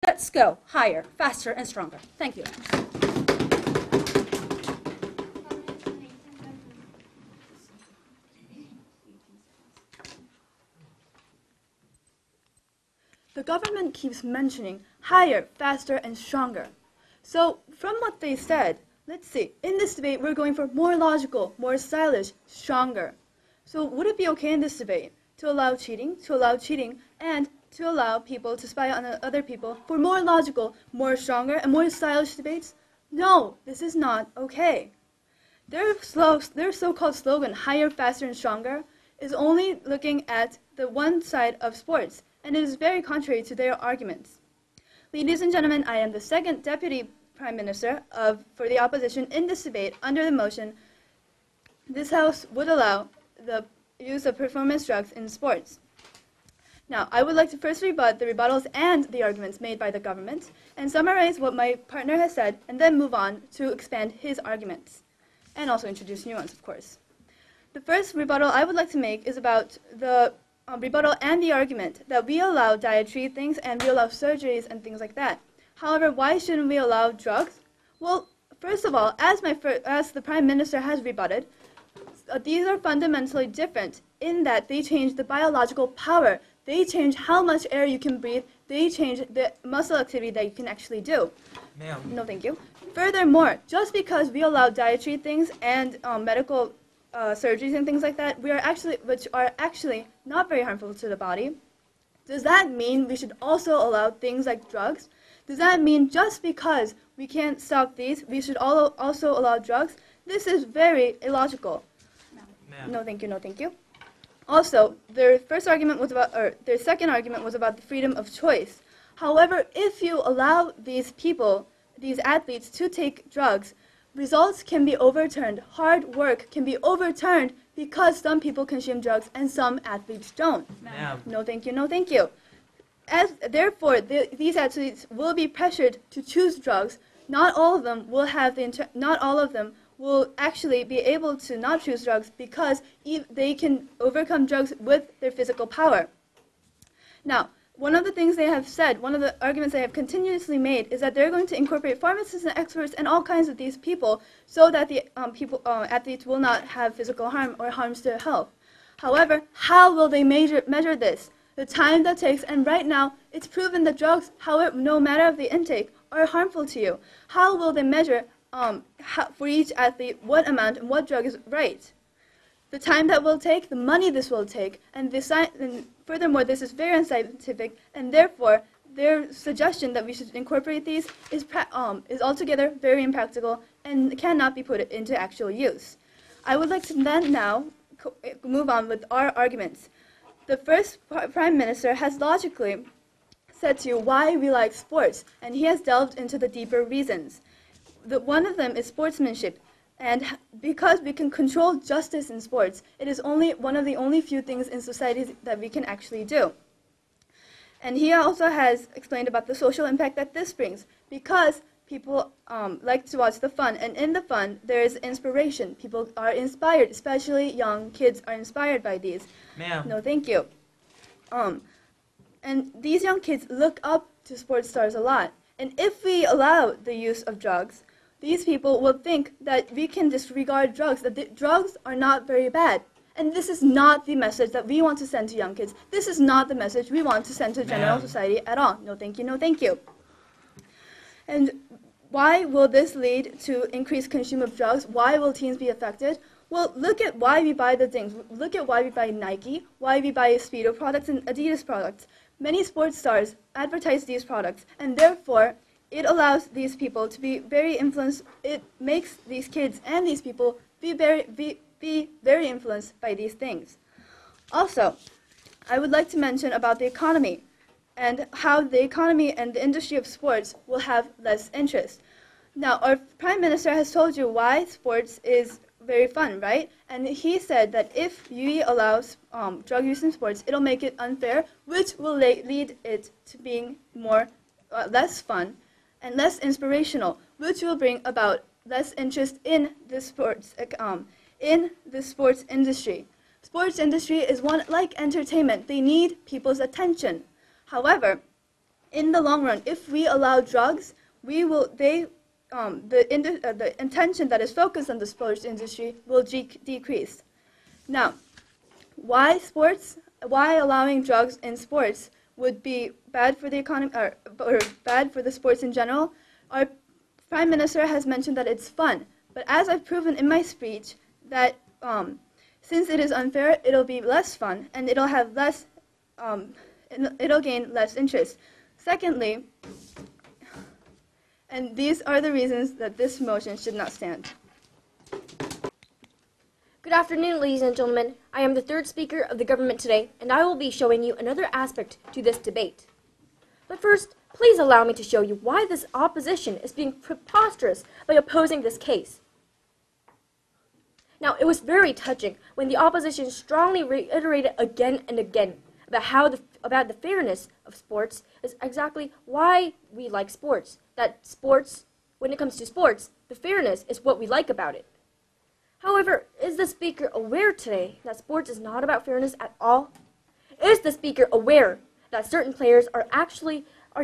Let's go higher, faster, and stronger. Thank you. The government keeps mentioning higher, faster, and stronger. So from what they said, let's see, in this debate we're going for more logical, more stylish, stronger. So would it be okay in this debate to allow cheating, and to allow people to spy on other people for more logical, more stronger, and more stylish debates? No, this is not okay. Their so-called slogan, higher, faster, and stronger, is only looking at the one side of sports, and it is very contrary to their arguments. Ladies and gentlemen, I am the second Deputy Prime Minister for the opposition in this debate under the motion, this House would allow the use of performance drugs in sports. Now, I would like to first rebut the rebuttals and the arguments made by the government, and summarize what my partner has said, and then move on to expand his arguments, and also introduce new ones, of course. The first rebuttal I would like to make is about the rebuttal and the argument that we allow dietary things and we allow surgeries and things like that. However, why shouldn't we allow drugs? Well, first of all, as the Prime Minister has rebutted, these are fundamentally different in that they change the biological power. They change how much air you can breathe. They change the muscle activity that you can actually do. Ma'am. No, thank you. Furthermore, just because we allow dietary things and medical surgeries and things like that, which are actually not very harmful to the body, does that mean we should also allow things like drugs? Does that mean just because we can't stop these, we should also allow drugs? This is very illogical. No, thank you. No, thank you. Also, their second argument was about the freedom of choice. However, if you allow these athletes to take drugs, results can be overturned. Hard work can be overturned because some people consume drugs and some athletes don't. No, thank you. No, thank you. Therefore, these athletes will be pressured to choose drugs. Not all of them will actually be able to not choose drugs because they can overcome drugs with their physical power. Now, one of the things they have said, one of the arguments they have continuously made, is that they're going to incorporate pharmacists and experts and all kinds of these people so that the athletes will not have physical harm or harms to their health. However, how will they measure this? The time that takes, and right now, it's proven that drugs, however, no matter of the intake, are harmful to you. How will they measure for each athlete what amount and what drug is right? The time that will take, the money this will take, and furthermore, this is very unscientific, and therefore, their suggestion that we should incorporate these is altogether very impractical and cannot be put into actual use. I would like to then now move on with our arguments. The first Prime Minister has logically said to you why we like sports, and he has delved into the deeper reasons. One of them is sportsmanship. And because we can control justice in sports, it is one of the only few things in society that we can actually do. And he also has explained about the social impact that this brings, because people like to watch the fun, and in the fun there is inspiration. People are inspired, especially young kids are inspired by these. Ma'am. No, thank you. And these young kids look up to sports stars a lot. And if we allow the use of drugs, these people will think that we can disregard drugs, that drugs are not very bad. And this is not the message that we want to send to young kids. This is not the message we want to send to general society at all. No, thank you. No, thank you. And why will this lead to increased consumption of drugs? Why will teens be affected? Well, look at why we buy the things. Look at why we buy Nike, why we buy Speedo products and Adidas products. Many sports stars advertise these products, and therefore, it allows these people to be very influenced. It makes these kids and these people be very influenced by these things. Also, I would like to mention about the economy and how the economy and the industry of sports will have less interest. Now, our Prime Minister has told you why sports is very fun, right? And he said that if we allow drug use in sports, it'll make it unfair, which will lead it to being less fun and less inspirational, which will bring about less interest in the sports industry. Sports industry is like entertainment. They need people's attention. However, in the long run, if we allow drugs, the intention that is focused on the sports industry will decrease. Now, why allowing drugs in sports would be bad for the economy or bad for the sports in general? Our Prime Minister has mentioned that it's fun, but as I've proven in my speech, that since it is unfair, it'll be less fun and it'll have less, it'll gain less interest. Secondly, and these are the reasons that this motion should not stand. Good afternoon, ladies and gentlemen. I am the third speaker of the government today, and I will be showing you another aspect to this debate. But first, please allow me to show you why this opposition is being preposterous by opposing this case. Now, it was very touching when the opposition strongly reiterated again and again about the fairness of sports is exactly why we like sports. That sports, when it comes to sports, the fairness is what we like about it. However, is the speaker aware today that sports is not about fairness at all? Is the speaker aware that certain players are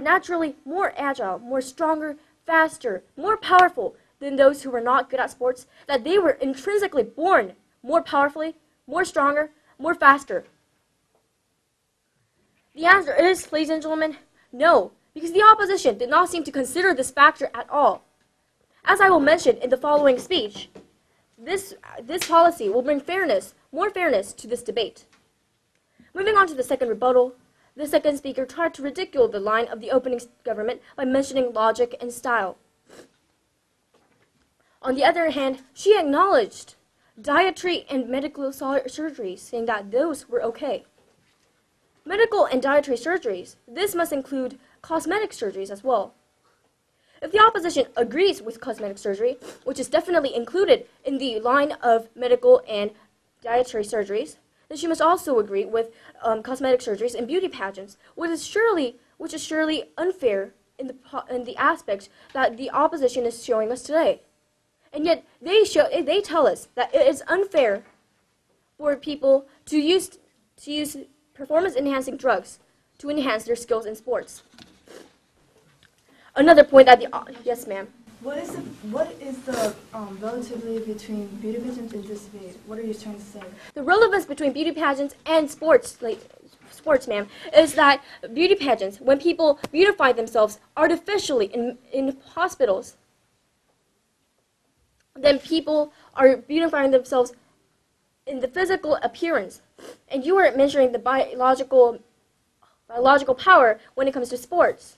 naturally more agile, more stronger, faster, more powerful than those who are not good at sports, that they were intrinsically born more powerfully, more stronger, more faster? The answer is, ladies and gentlemen, no, because the opposition did not seem to consider this factor at all. As I will mention in the following speech, this policy will bring more fairness to this debate. Moving on to the second rebuttal, the second speaker tried to ridicule the line of the opening government by mentioning logic and style. On the other hand, she acknowledged dietary and medical surgeries, saying that those were okay. Medical and dietary surgeries, this must include cosmetic surgeries as well. If the opposition agrees with cosmetic surgery, which is definitely included in the line of medical and dietary surgeries, then she must also agree with cosmetic surgeries and beauty pageants, which is surely unfair in the aspect that the opposition is showing us today. And yet they tell us that it is unfair for people to use performance-enhancing drugs to enhance their skills in sports. Another point that yes, ma'am. What is the relativity between beauty pageants and this debate? What are you trying to say? The relevance between beauty pageants and sports, ma'am, is that beauty pageants, when people beautify themselves artificially in hospitals, then people are beautifying themselves in the physical appearance, and you are measuring the biological power when it comes to sports.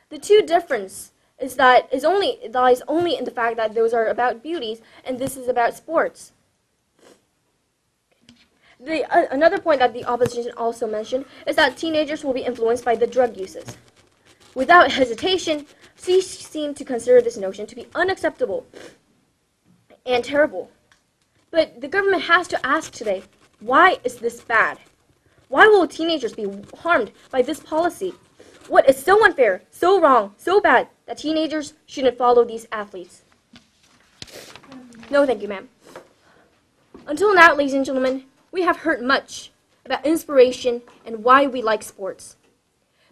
The two difference lies only in the fact that those are about beauties and this is about sports. Another point that the opposition also mentioned is that teenagers will be influenced by the drug uses. Without hesitation, she seemed to consider this notion to be unacceptable and terrible. But the government has to ask today, why is this bad? Why will teenagers be harmed by this policy? What is so unfair, so wrong, so bad that teenagers shouldn't follow these athletes? No, thank you, ma'am. Until now, ladies and gentlemen, we have heard much about inspiration and why we like sports.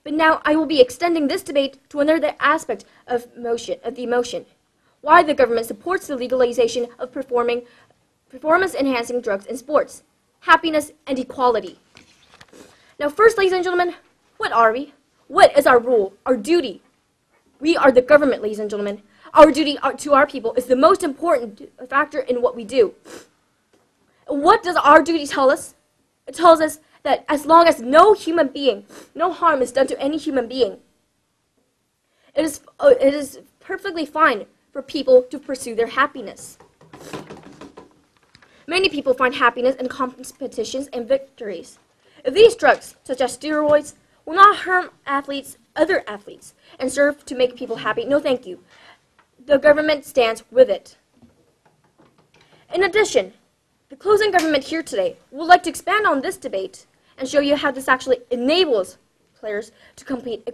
But now I will be extending this debate to another aspect of the motion. Why the government supports the legalization of performance-enhancing drugs in sports, happiness, and equality. Now first, ladies and gentlemen, what are we? What is our role, our duty? We are the government, ladies and gentlemen. Our duty to our people is the most important factor in what we do. And what does our duty tell us? It tells us that as long as no harm is done to any human being, it is perfectly fine for people to pursue their happiness. Many people find happiness in competitions and victories. If these drugs, such as steroids, will not harm other athletes, and serve to make people happy, no thank you. The government stands with it. In addition, the closing government here today would like to expand on this debate and show you how this actually enables players to compete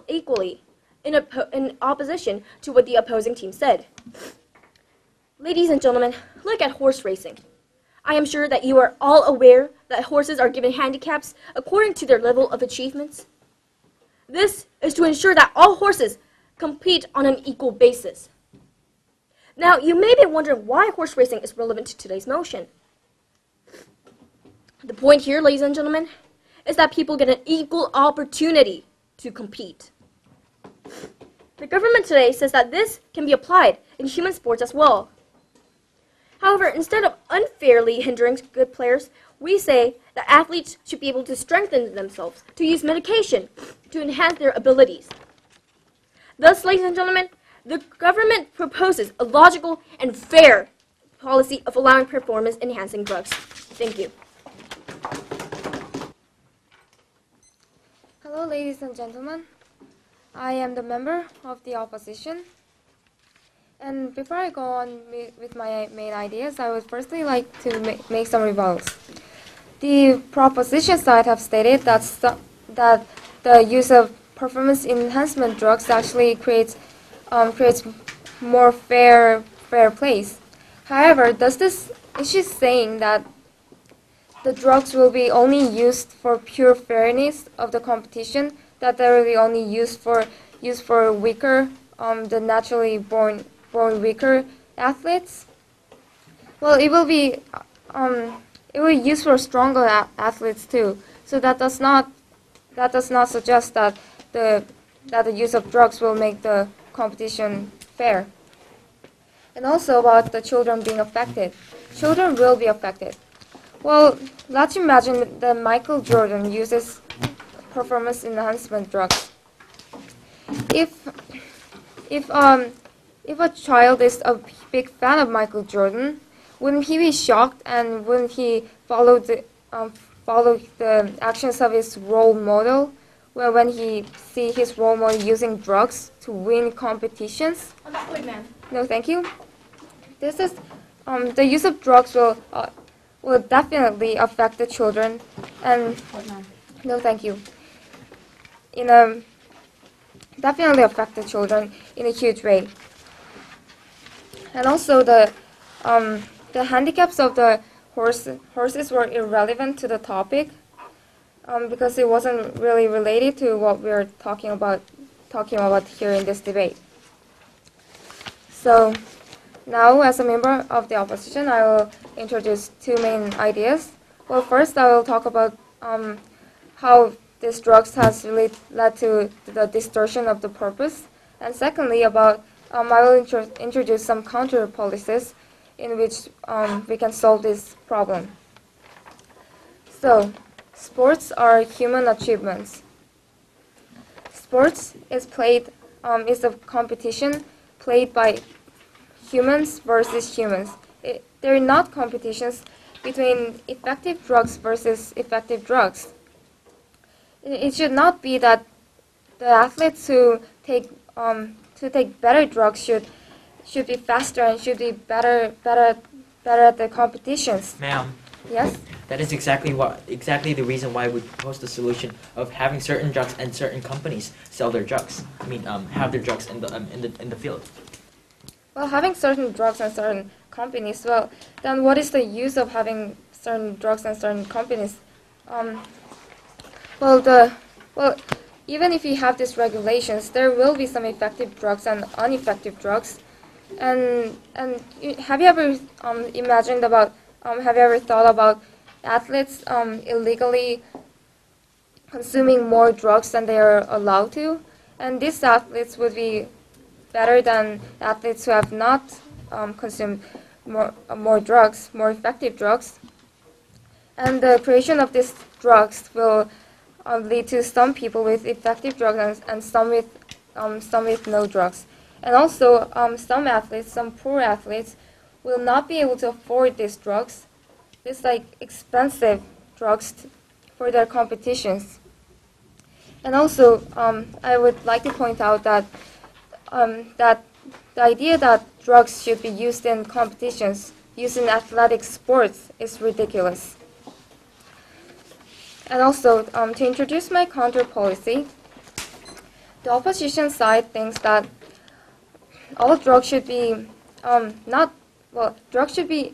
equally in opposition to what the opposing team said. Ladies and gentlemen, look at horse racing. I am sure that you are all aware that horses are given handicaps according to their level of achievements. This is to ensure that all horses compete on an equal basis. Now, you may be wondering why horse racing is relevant to today's motion. The point here, ladies and gentlemen, is that people get an equal opportunity to compete. The government today says that this can be applied in human sports as well. However, instead of unfairly hindering good players, we say that athletes should be able to strengthen themselves, to use medication, to enhance their abilities. Thus, ladies and gentlemen, the government proposes a logical and fair policy of allowing performance-enhancing drugs. Thank you. Hello, ladies and gentlemen. I am the member of the opposition. And before I go on with my main ideas, I would firstly like to make some rebuttals. The proposition side have stated that the use of performance enhancement drugs actually creates more fair place. However, is she saying that the drugs will be only used for pure fairness of the competition, that they will be only used for weaker, the naturally born weaker athletes? Well, it will be used for stronger athletes too. So that does not suggest that the use of drugs will make the competition fair. And also about the children being affected. Children will be affected. Well, let's imagine that Michael Jordan uses performance enhancement drugs. If a child is a big fan of Michael Jordan, wouldn't he be shocked, and wouldn't he follow the actions of his role model? Well, when he see his role model using drugs to win competitions? Wait, ma'am. No, thank you. This is the use of drugs will definitely affect the children, and no, thank you. Definitely affect the children in a huge way. And also the handicaps of the horses were irrelevant to the topic, because it wasn't really related to what we are talking about here in this debate. So now, as a member of the opposition, I will introduce two main ideas. Well, first I will talk about how these drugs has really led to the distortion of the purpose, and secondly about I will introduce some counter policies in which we can solve this problem. So, sports are human achievements. Sports is a competition played by humans versus humans. They're not competitions between effective drugs versus effective drugs. It should not be that the athletes who take better drugs should be faster and should be better at the competitions. Ma'am. Yes? That is exactly the reason why we propose the solution of having certain drugs and certain companies sell their drugs. Have their drugs in the field. Well, having certain drugs and certain companies, well, then what is the use of having certain drugs and certain companies? Even if you have these regulations, there will be some effective drugs and ineffective drugs. And have you ever thought about athletes illegally consuming more drugs than they are allowed to? And these athletes would be better than athletes who have not consumed more drugs, more effective drugs. And the creation of these drugs will lead to some people with effective drugs and some with no drugs. And also, some poor athletes, will not be able to afford these drugs, these expensive drugs for their competitions. And also, I would like to point out that the idea that drugs should be used in competitions, used in athletic sports, is ridiculous. And also, to introduce my counter policy, the opposition side thinks that all drugs should be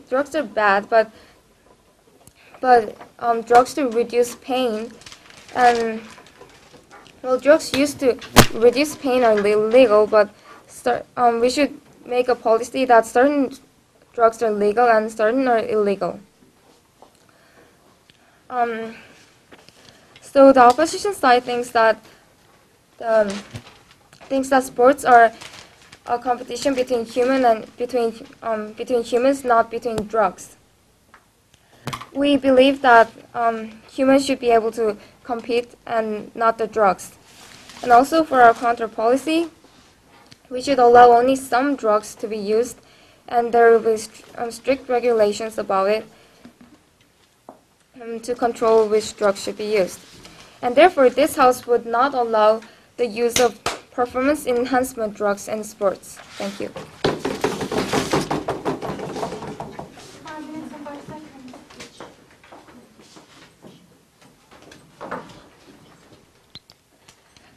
drugs are bad, but drugs to reduce pain, and well, drugs used to reduce pain are illegal, but we should make a policy that certain drugs are legal and certain are illegal. So the opposition side thinks that sports are a competition between humans, not between drugs. We believe that humans should be able to compete and not the drugs. And also for our counter policy, we should allow only some drugs to be used, and there will be strict regulations about it to control which drugs should be used. And therefore, this House would not allow the use of performance enhancement drugs in sports. Thank you.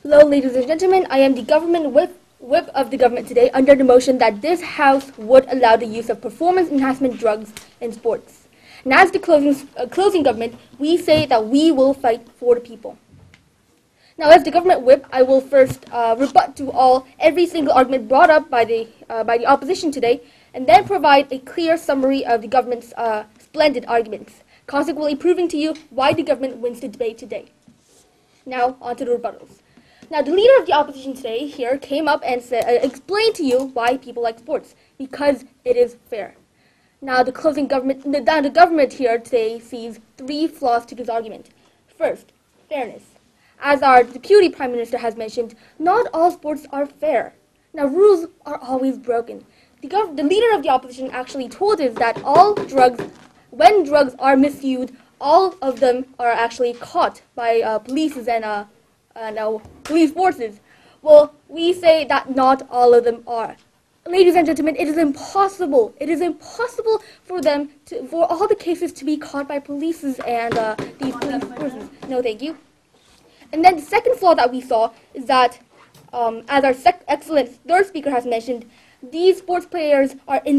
Hello, ladies and gentlemen. I am the government whip of the government today under the motion that this House would allow the use of performance enhancement drugs in sports. And as the closing government, we say that we will fight for the people. Now, as the government whip, I will first rebut to every single argument brought up by the opposition today, and then provide a clear summary of the government's splendid arguments, consequently proving to you why the government wins the debate today. Now, on to the rebuttals. Now, the leader of the opposition today here came up and explained to you why people like sports, because it is fair. Now, the government here today sees three flaws to this argument. First, fairness. As our Deputy Prime Minister has mentioned, not all sports are fair. Now, rules are always broken. The leader of the opposition actually told us that when drugs are misused, all of them are actually caught by police and police forces. Well, we say that not all of them are. Ladies and gentlemen, it is impossible. It is impossible for all the cases to be caught by police and these police forces. No, thank you. And then the second flaw that we saw is that, as our excellent third speaker has mentioned, these sports players are in